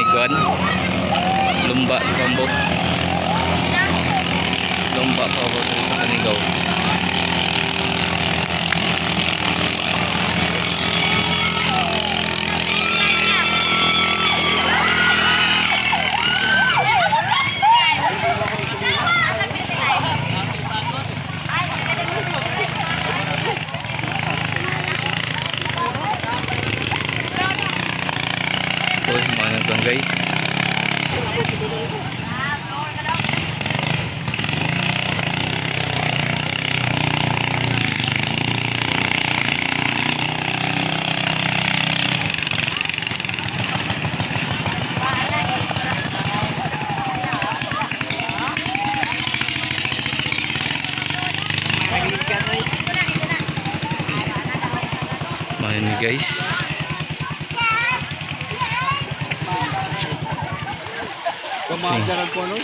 kuan. Lumba sa kambo. Lumba pa ako sa Kanigaw. Tapos mga nagtang guys. Mga ni guys. Kemajaran po, no?